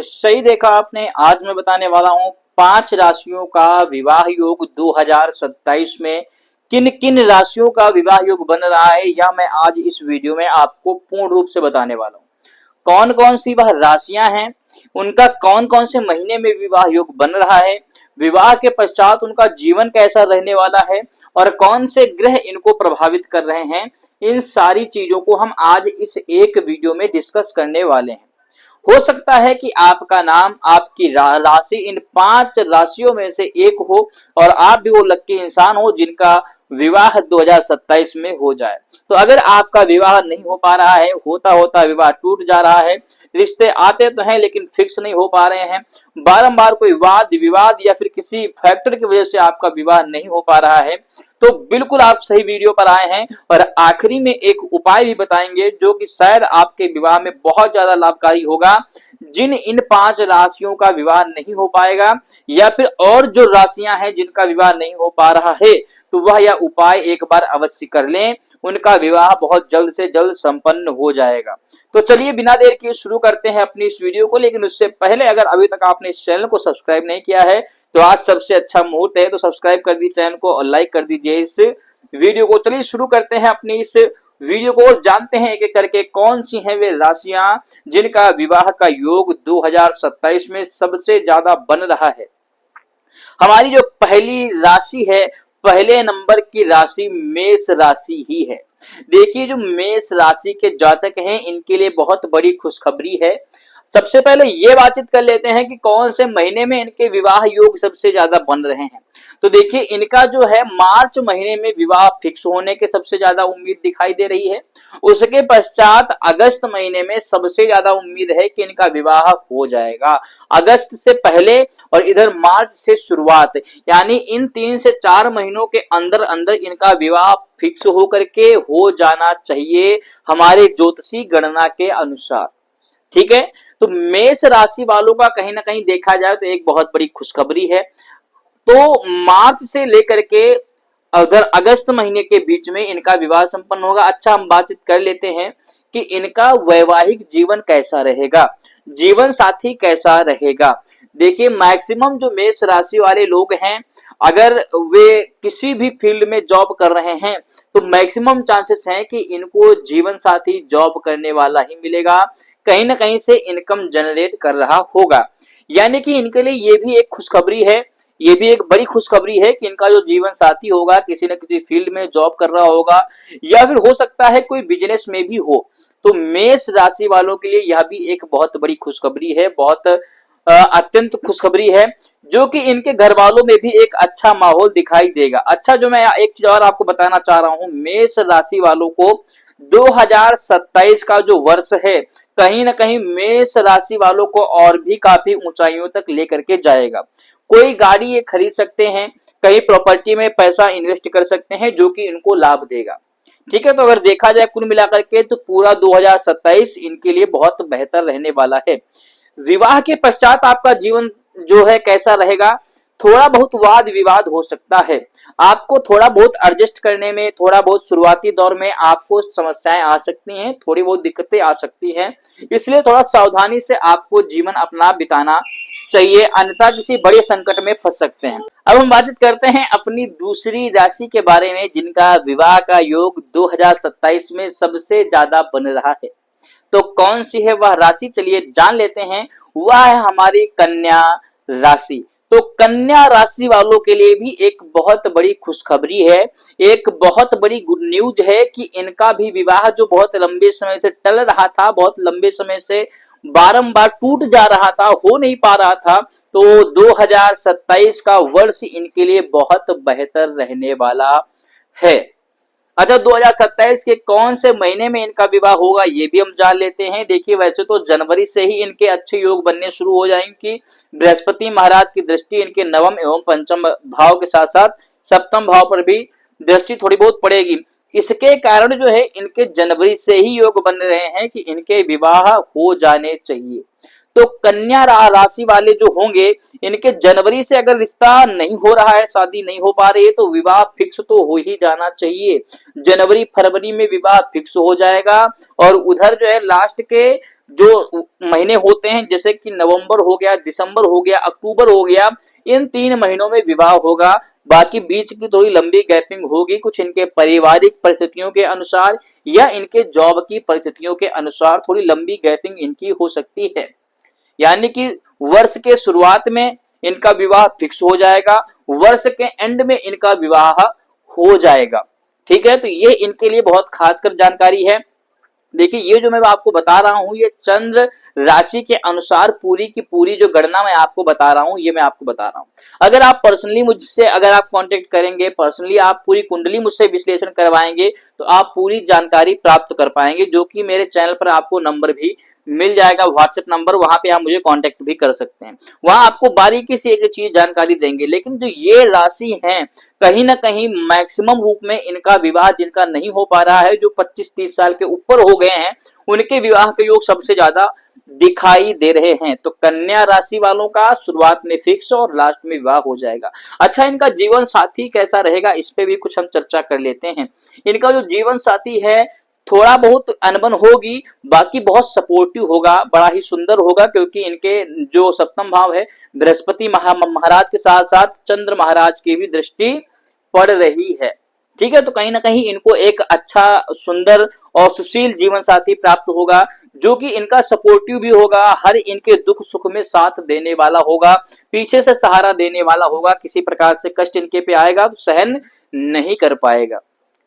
तो सही देखा आपने। आज मैं बताने वाला हूं 5 राशियों का विवाह योग 2027 में किन किन राशियों का विवाह योग बन रहा है, या मैं आज इस वीडियो में आपको पूर्ण रूप से बताने वाला हूं। कौन कौन सी वह राशियां हैं, उनका कौन कौन से महीने में विवाह योग बन रहा है, विवाह के पश्चात उनका जीवन कैसा रहने वाला है और कौन से ग्रह इनको प्रभावित कर रहे हैं। इन सारी चीजों को हम आज इस एक वीडियो में डिस्कस करने वाले हैं। हो सकता है कि आपका नाम, आपकी राशि इन 5 राशियों में से एक हो और आप भी वो लक्की इंसान हो जिनका विवाह 2027 में हो जाए। तो अगर आपका विवाह नहीं हो पा रहा है, होता होता विवाह टूट जा रहा है, रिश्ते आते तो हैं लेकिन फिक्स नहीं हो पा रहे हैं, बारंबार कोई वाद विवाद या फिर किसी फैक्टर की वजह से आपका विवाह नहीं हो पा रहा है, तो बिल्कुल आप सही वीडियो पर आए हैं। और आखिरी में एक उपाय भी बताएंगे जो कि शायद आपके विवाह में बहुत ज्यादा लाभकारी होगा। जिन इन 5 राशियों का विवाह नहीं हो पाएगा या फिर और जो राशियां हैं जिनका विवाह नहीं हो पा रहा है, तो वह यह उपाय एक बार अवश्य कर लें, उनका विवाह बहुत जल्द से जल्द संपन्न हो जाएगा। तो चलिए बिना देर किए शुरू करते हैं अपनी इस वीडियो को। लेकिन उससे पहले अगर अभी तक आपने इस चैनल को सब्सक्राइब नहीं किया है तो आज सबसे अच्छा मुहूर्त है, तो सब्सक्राइब कर दीजिए चैनल को और लाइक कर दीजिए इस वीडियो को। चलिए शुरू करते हैं अपनी इस वीडियो को और जानते हैं एक एक करके कौन सी हैं वे राशियां जिनका विवाह का योग 2027 में सबसे ज्यादा बन रहा है। हमारी जो पहली राशि है, पहले नंबर की राशि मेष राशि ही है। देखिए जो मेष राशि के जातक हैं इनके लिए बहुत बड़ी खुशखबरी है। सबसे पहले ये बातचीत कर लेते हैं कि कौन से महीने में इनके विवाह योग सबसे ज्यादा बन रहे हैं। तो देखिए इनका जो है मार्च महीने में विवाह फिक्स होने के सबसे ज्यादा उम्मीद दिखाई दे रही है। उसके पश्चात अगस्त महीने में सबसे ज्यादा उम्मीद है कि इनका विवाह हो जाएगा। अगस्त से पहले और इधर मार्च से शुरुआत, यानी इन 3 से 4 महीनों के अंदर अंदर इनका विवाह फिक्स होकर के हो जाना चाहिए हमारे ज्योतिषी गणना के अनुसार। ठीक है, तो मेष राशि वालों का कहीं ना कहीं देखा जाए तो एक बहुत बड़ी खुशखबरी है। तो मार्च से लेकर के उधर अगस्त महीने के बीच में इनका विवाह संपन्न होगा। अच्छा, हम बातचीत कर लेते हैं कि इनका वैवाहिक जीवन कैसा रहेगा, जीवन साथी कैसा रहेगा। देखिए मैक्सिमम जो मेष राशि वाले लोग हैं, अगर वे किसी भी फील्ड में जॉब कर रहे हैं तो मैक्सिमम चांसेस हैं कि इनको जीवन साथी जॉब करने वाला ही मिलेगा, कहीं ना कहीं से इनकम जनरेट कर रहा होगा। यानी कि इनके लिए ये भी एक खुशखबरी है, ये भी एक बड़ी खुशखबरी है कि इनका जो जीवन साथी होगा किसी न किसी फील्ड में जॉब कर रहा होगा या फिर हो सकता है कोई बिजनेस में भी हो। तो मेष राशि वालों के लिए यह भी एक बहुत बड़ी खुशखबरी है, बहुत अत्यंत खुशखबरी है, जो कि इनके घर वालों में भी एक अच्छा माहौल दिखाई देगा। अच्छा, जो मैं एक चीज और आपको बताना चाह रहा हूं, मेष राशि वालों को 2027 का जो वर्ष है कहीं ना कहीं मेष राशि वालों को और भी काफी ऊंचाइयों तक लेकर के जाएगा। कोई गाड़ी ये खरीद सकते हैं, कहीं प्रॉपर्टी में पैसा इन्वेस्ट कर सकते हैं जो कि इनको लाभ देगा। ठीक है, तो अगर देखा जाए कुल मिलाकर के तो पूरा 2027 इनके लिए बहुत बेहतर रहने वाला है। विवाह के पश्चात आपका जीवन जो है कैसा रहेगा, थोड़ा बहुत वाद विवाद हो सकता है, आपको थोड़ा बहुत एडजस्ट करने में, थोड़ा बहुत शुरुआती दौर में आपको समस्याएं आ सकती हैं, थोड़ी बहुत दिक्कतें आ सकती हैं, इसलिए थोड़ा सावधानी से आपको जीवन अपना बिताना चाहिए, अन्यथा किसी बड़े संकट में फंस सकते हैं। अब हम बातचीत करते हैं अपनी दूसरी राशि के बारे में जिनका विवाह का योग 2027 में सबसे ज्यादा बन रहा है। तो कौन सी है वह राशि, चलिए जान लेते हैं। वह है हमारी कन्या राशि। तो कन्या राशि वालों के लिए भी एक बहुत बड़ी खुशखबरी है, एक बहुत बड़ी गुड न्यूज है कि इनका भी विवाह जो बहुत लंबे समय से टल रहा था, बहुत लंबे समय से बारंबार टूट जा रहा था, हो नहीं पा रहा था, तो 2027 का वर्ष इनके लिए बहुत बेहतर रहने वाला है। अच्छा, 2027 के कौन से महीने में इनका विवाह होगा ये भी हम जान लेते हैं। देखिए वैसे तो जनवरी से ही इनके अच्छे योग बनने शुरू हो जाएंगे। बृहस्पति महाराज की दृष्टि इनके नवम एवं पंचम भाव के साथ साथ सप्तम भाव पर भी दृष्टि थोड़ी बहुत पड़ेगी। इसके कारण जो है इनके जनवरी से ही योग बन रहे हैं कि इनके विवाह हो जाने चाहिए। तो कन्या राशि वाले जो होंगे इनके जनवरी से अगर रिश्ता नहीं हो रहा है, शादी नहीं हो पा रही है, तो विवाह फिक्स तो हो ही जाना चाहिए। जनवरी फरवरी में विवाह फिक्स हो जाएगा और उधर जो है लास्ट के जो महीने होते हैं जैसे कि नवंबर हो गया, दिसंबर हो गया, अक्टूबर हो गया, इन 3 महीनों में विवाह होगा। बाकी बीच की थोड़ी लंबी गैपिंग होगी, कुछ इनके पारिवारिक परिस्थितियों के अनुसार या इनके जॉब की परिस्थितियों के अनुसार थोड़ी लंबी गैपिंग इनकी हो सकती है। यानी कि वर्ष के शुरुआत में इनका विवाह फिक्स हो जाएगा, वर्ष के एंड में इनका विवाह हो जाएगा। ठीक है, तो ये इनके लिए बहुत खासकर जानकारी है। देखिए, ये जो मैं आपको बता रहा हूं, ये चंद्र राशि के अनुसार पूरी की पूरी जो गणना मैं आपको बता रहा हूं, ये मैं आपको बता रहा हूं। अगर आप पर्सनली मुझसे अगर आप कांटेक्ट करेंगे, पर्सनली आप पूरी कुंडली मुझसे विश्लेषण करवाएंगे, तो आप पूरी जानकारी प्राप्त कर पाएंगे, जो कि मेरे चैनल पर आपको नंबर भी मिल जाएगा, व्हाट्सएप नंबर, वहां पे आप मुझे कांटेक्ट भी कर सकते हैं। वहां आपको बारीकी से एक चीज जानकारी देंगे। लेकिन जो ये राशि है, कहीं ना कहीं मैक्सिमम रूप में इनका विवाह जिनका नहीं हो पा रहा है, जो 25-30 साल के ऊपर हो गए हैं, उनके विवाह के योग सबसे ज्यादा दिखाई दे रहे हैं। तो कन्या राशि वालों का शुरुआत में फिक्स और लास्ट में विवाह हो जाएगा। अच्छा, इनका जीवन साथी कैसा रहेगा, इस पे भी कुछ हम चर्चा कर लेते हैं। इनका जो जीवन साथी है, थोड़ा बहुत अनबन होगी, बाकी बहुत सपोर्टिव होगा, बड़ा ही सुंदर होगा, क्योंकि इनके जो सप्तम भाव है, बृहस्पति महाराज के साथ साथ चंद्र महाराज की भी दृष्टि पड़ रही है। ठीक है, तो कहीं ना कहीं इनको एक अच्छा, सुंदर और सुशील जीवन साथी प्राप्त होगा, जो कि इनका सपोर्टिव भी होगा, हर इनके दुख सुख में साथ देने वाला होगा, पीछे से सहारा देने वाला होगा। किसी प्रकार से कष्ट इनके पे आएगा तो सहन नहीं कर पाएगा।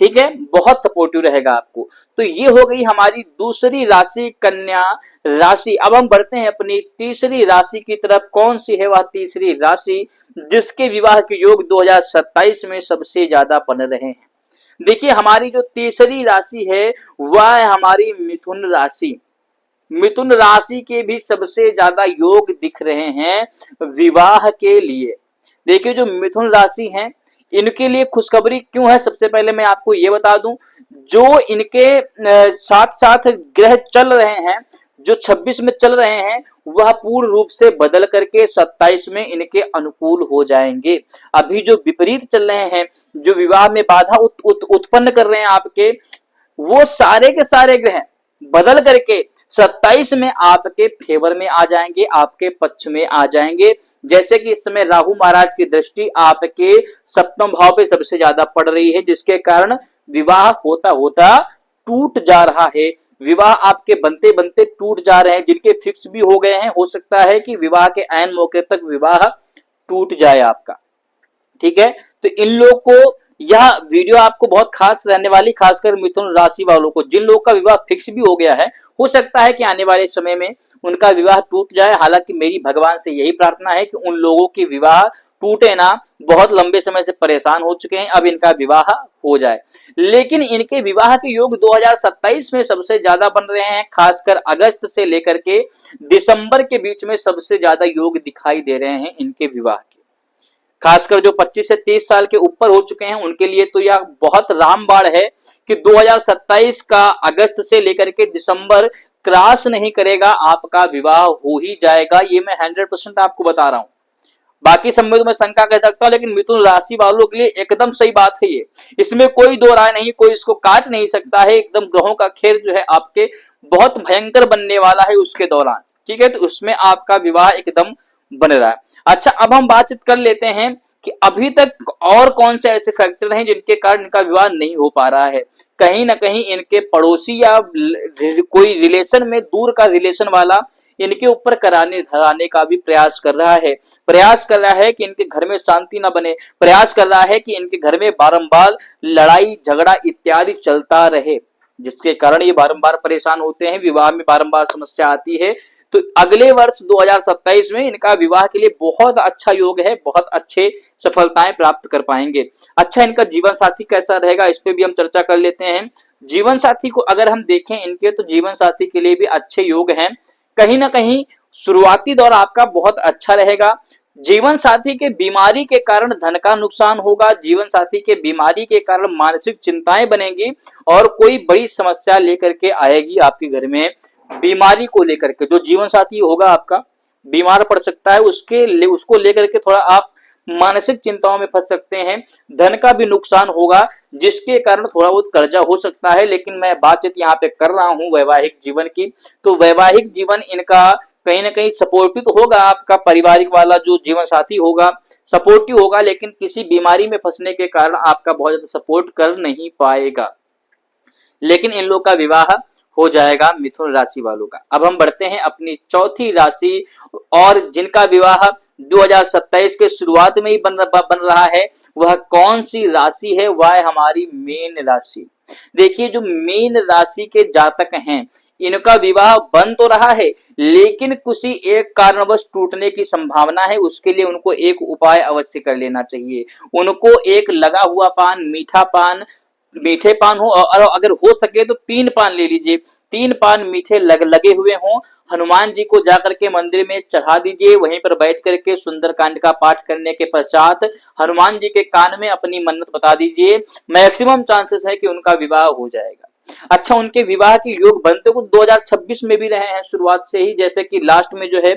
ठीक है, बहुत सपोर्टिव रहेगा आपको। तो ये हो गई हमारी दूसरी राशि, कन्या राशि। अब हम बढ़ते हैं अपनी तीसरी राशि की तरफ। कौन सी है वह तीसरी राशि जिसके विवाह के योग 2027 में सबसे ज्यादा बन रहे हैं? देखिए, हमारी जो तीसरी राशि है वह है हमारी मिथुन राशि। मिथुन राशि के भी सबसे ज्यादा योग दिख रहे हैं विवाह के लिए। देखिए, जो मिथुन राशि है, इनके लिए खुशखबरी क्यों है, सबसे पहले मैं आपको ये बता दूं। जो इनके साथ साथ ग्रह चल रहे हैं, जो 26 में चल रहे हैं, वह पूर्ण रूप से बदल करके 27 में इनके अनुकूल हो जाएंगे। अभी जो विपरीत चल रहे हैं, जो विवाह में बाधा उत्पन्न कर रहे हैं आपके, वो सारे के सारे ग्रह बदल करके 27 में आपके फेवर में आ जाएंगे, आपके पक्ष में आ जाएंगे। जैसे कि इस समय राहु महाराज की दृष्टि आपके सप्तम भाव पे सबसे ज्यादा पड़ रही है, जिसके कारण विवाह होता होता टूट जा रहा है। विवाह आपके बनते बनते टूट जा रहे हैं। जिनके फिक्स भी हो गए हैं, हो सकता है कि विवाह के ऐन मौके तक विवाह टूट जाए आपका। ठीक है, तो इन लोग को यह वीडियो आपको बहुत खास रहने वाली, खासकर मिथुन राशि वालों को, जिन लोगों का विवाह फिक्स भी हो गया है, हो सकता है कि आने वाले समय में उनका विवाह टूट जाए। हालांकि मेरी भगवान से यही प्रार्थना है कि उन लोगों की विवाह टूटे ना, बहुत लंबे समय से परेशान हो चुके हैं, अब इनका विवाह हो जाए। लेकिन इनके विवाह के योग 2027 में सबसे ज्यादा बन रहे हैं, खासकर अगस्त से लेकर के दिसंबर के बीच में सबसे ज्यादा योग दिखाई दे रहे हैं इनके विवाह के। खासकर जो 25 से 30 साल के ऊपर हो चुके हैं, उनके लिए तो यह बहुत रामबाण है कि 2027 का अगस्त से लेकर के दिसंबर क्रॉस नहीं करेगा, आपका विवाह हो ही जाएगा। ये मैं 100% आपको बता रहा हूं। बाकी सब में तो मैं शंका कह सकता हूं, लेकिन मिथुन राशि वालों के लिए एकदम सही बात है ये। इसमें कोई दो राय नहीं, कोई इसको काट नहीं सकता है। एकदम ग्रहों का खेल जो है आपके बहुत भयंकर बनने वाला है उसके दौरान। ठीक है, तो उसमें आपका विवाह एकदम बन रहा है। अच्छा, अब हम बातचीत कर लेते हैं कि अभी तक और कौन से ऐसे फैक्टर हैं जिनके कारण इनका विवाह नहीं हो पा रहा है। कहीं ना कहीं इनके पड़ोसी या कोई रिलेशन में, दूर का रिलेशन वाला इनके ऊपर कराने धराने का भी प्रयास कर रहा है। प्रयास कर रहा है कि इनके घर में शांति न बने, प्रयास कर रहा है कि इनके घर में बारंबार लड़ाई झगड़ा इत्यादि चलता रहे, जिसके कारण ये बारंबार परेशान होते हैं, विवाह में बारंबार समस्या आती है। तो अगले वर्ष 2027 में इनका विवाह के लिए बहुत अच्छा योग है, बहुत अच्छे सफलताएं प्राप्त कर पाएंगे। अच्छा, इनका जीवन साथी कैसा रहेगा, इस पे भी हम चर्चा कर लेते हैं। जीवन साथी को अगर हम देखें इनके, तो जीवन साथी के लिए भी अच्छे योग हैं। कहीं ना कहीं शुरुआती दौर आपका बहुत अच्छा रहेगा। जीवन साथी के बीमारी के कारण धन का नुकसान होगा, जीवन साथी के बीमारी के कारण मानसिक चिंताएं बनेंगी और कोई बड़ी समस्या लेकर के आएगी आपके घर में। बीमारी को लेकर के जो जीवन साथी होगा आपका बीमार पड़ सकता है, उसको लेकर के थोड़ा आप मानसिक चिंताओं में फंस सकते हैं, धन का भी नुकसान होगा, जिसके कारण थोड़ा बहुत कर्जा हो सकता है। लेकिन मैं बातचीत यहाँ पे कर रहा हूँ वैवाहिक जीवन की, तो वैवाहिक जीवन इनका कहीं ना कहीं सपोर्टिव तो होगा, आपका पारिवारिक वाला जो जीवन साथी होगा सपोर्टिव होगा, लेकिन किसी बीमारी में फंसने के कारण आपका बहुत ज्यादा सपोर्ट कर नहीं पाएगा। लेकिन इन लोग का विवाह हो जाएगा मिथुन राशि वालों का। अब हम बढ़ते हैं अपनी चौथी राशि, और जिनका विवाह 2027 के शुरुआत में ही बन रहा है, वह कौन सी राशि है? वह है हमारी मीन राशि। देखिए, जो मीन राशि के जातक हैं, इनका विवाह बन तो रहा है, लेकिन किसी एक कारणवश टूटने की संभावना है। उसके लिए उनको एक उपाय अवश्य कर लेना चाहिए। उनको एक लगा हुआ पान, मीठा पान, मीठे पान हो, और अगर हो सके तो 3 पान ले लीजिए। 3 पान मीठे लगे हुए हों, हनुमान जी को जाकर के मंदिर में चढ़ा दीजिए। वहीं पर बैठ करके सुंदरकांड का पाठ करने के पश्चात हनुमान जी के कान में अपनी मन्नत बता दीजिए। मैक्सिमम चांसेस है कि उनका विवाह हो जाएगा। अच्छा, उनके विवाह के योग बनते को 2026 में भी रहे हैं शुरुआत से ही, जैसे कि लास्ट में जो है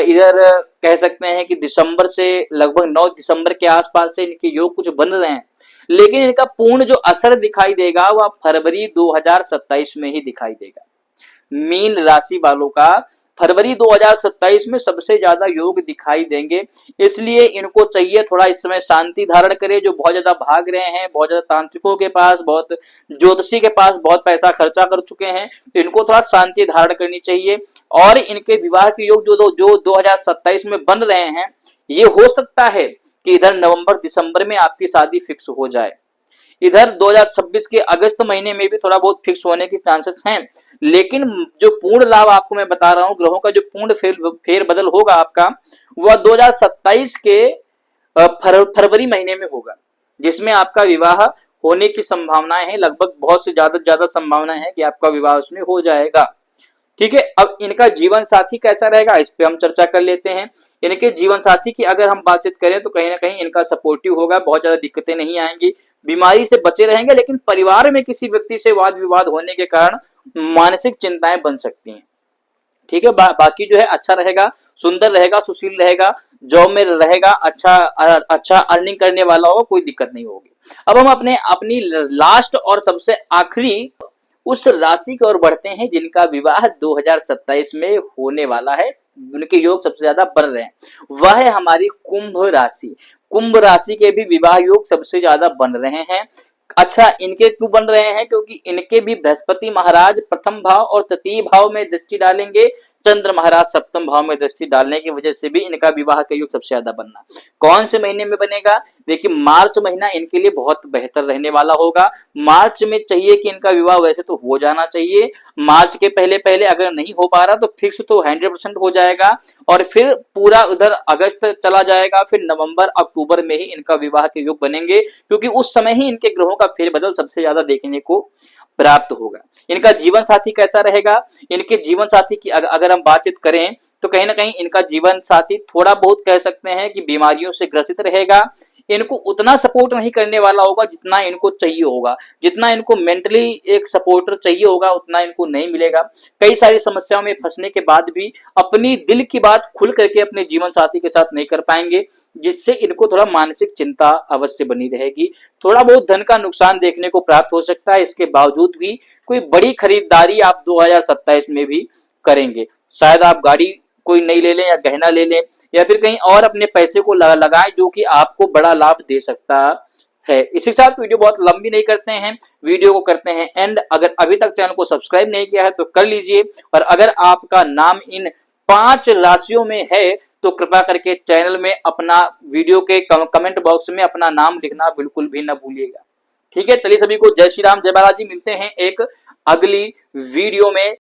इधर कह सकते हैं कि दिसंबर से, लगभग 9 दिसंबर के आसपास से इनके योग कुछ बन रहे हैं। लेकिन इनका पूर्ण जो असर दिखाई देगा वह फरवरी 2027 में ही दिखाई देगा। मीन राशि वालों का फरवरी 2027 में सबसे ज्यादा योग दिखाई देंगे। इसलिए इनको चाहिए थोड़ा इस समय शांति धारण करें। जो बहुत ज्यादा भाग रहे हैं, बहुत ज्यादा तांत्रिकों के पास, बहुत ज्योतिषी के पास बहुत पैसा खर्चा कर चुके हैं, तो इनको थोड़ा शांति धारण करनी चाहिए। और इनके विवाह के योग जो 2027 में बन रहे हैं, ये हो सकता है कि इधर नवंबर दिसंबर में आपकी शादी फिक्स हो जाए। इधर 2026 के अगस्त महीने में भी थोड़ा बहुत फिक्स होने के चांसेस हैं। लेकिन जो पूर्ण लाभ आपको मैं बता रहा हूं, ग्रहों का जो पूर्ण फेर बदल होगा आपका, वह 2027 के फरवरी महीने में होगा, जिसमें आपका विवाह होने की संभावनाएं हैं। लगभग बहुत से ज्यादा संभावना है कि आपका विवाह उसमें हो जाएगा। ठीक है, अब इनका जीवन साथी कैसा रहेगा, इस पे हम चर्चा कर लेते हैं। इनके जीवन साथी की अगर हम बातचीत करें तो कहीं ना कहीं इनका सपोर्टिव होगा, बहुत ज्यादा दिक्कतें नहीं आएंगी, बीमारी से बचे रहेंगे। लेकिन परिवार में किसी व्यक्ति से वाद विवाद होने के कारण मानसिक चिंताएं बन सकती हैं। ठीक है, बाकी जो है अच्छा रहेगा, सुंदर रहेगा, सुशील रहेगा, जॉब में रहेगा, अच्छा अर्निंग करने वाला होगा, कोई दिक्कत नहीं होगी। अब हम अपनी लास्ट और सबसे आखिरी उस राशि की ओर बढ़ते हैं जिनका विवाह 2027 में होने वाला है, उनके योग सबसे ज्यादा बढ़ रहे हैं। वह है हमारी कुंभ राशि। कुंभ राशि के भी विवाह योग सबसे ज्यादा बन रहे हैं। अच्छा, इनके क्यों बन रहे हैं? क्योंकि इनके भी बृहस्पति महाराज प्रथम भाव और तृतीय भाव में दृष्टि डालेंगे, चंद्र महाराज सप्तम भाव में दृष्टि डालने की वजह से भी इनका विवाह का योग सबसे ज्यादा बनना। कौन से महीने में बनेगा? देखिए, मार्च महीना इनके लिए बहुत बेहतर रहने वाला होगा। मार्च में चाहिए कि इनका विवाह वैसे तो हो जाना चाहिए, मार्च के पहले पहले अगर नहीं हो पा रहा तो फिक्स तो 100% हो जाएगा, और फिर पूरा उधर अगस्त चला जाएगा, फिर नवंबर अक्टूबर में ही इनका विवाह के योग बनेंगे, क्योंकि उस समय ही इनके ग्रहों का फेरबदल सबसे ज्यादा देखने को प्राप्त होगा। इनका जीवन साथी कैसा रहेगा? इनके जीवन साथी की अगर हम बातचीत करें तो कहीं ना कहीं इनका जीवन साथी थोड़ा बहुत कह सकते हैं कि बीमारियों से ग्रसित रहेगा। इनको उतना सपोर्ट नहीं करने वाला होगा जितना इनको चाहिए होगा, जितना इनको मेंटली एक सपोर्टर चाहिए होगा उतना इनको नहीं मिलेगा। कई सारी समस्याओं में फंसने के बाद भी अपनी दिल की बात खुल करके अपने जीवन साथी के साथ नहीं कर पाएंगे, जिससे इनको थोड़ा मानसिक चिंता अवश्य बनी रहेगी। थोड़ा बहुत धन का नुकसान देखने को प्राप्त हो सकता है, इसके बावजूद भी कोई बड़ी खरीदारी आप 2027 में भी करेंगे। शायद आप गाड़ी कोई नई ले लें या गहना ले लें, या फिर कहीं और अपने पैसे को लगाएं, जो कि आपको बड़ा लाभ दे सकता है। इसी के साथ वीडियो बहुत लंबी नहीं करते हैं, वीडियो को करते हैं एंड। अगर अभी तक चैनल को सब्सक्राइब नहीं किया है तो कर लीजिए, और अगर आपका नाम इन 5 राशियों में है तो कृपया करके चैनल में अपना वीडियो के कमेंट बॉक्स में अपना नाम लिखना बिल्कुल भी न भूलिएगा। ठीक है, चलिए सभी को जय श्री राम, जय बालाजी। मिलते हैं एक अगली वीडियो में।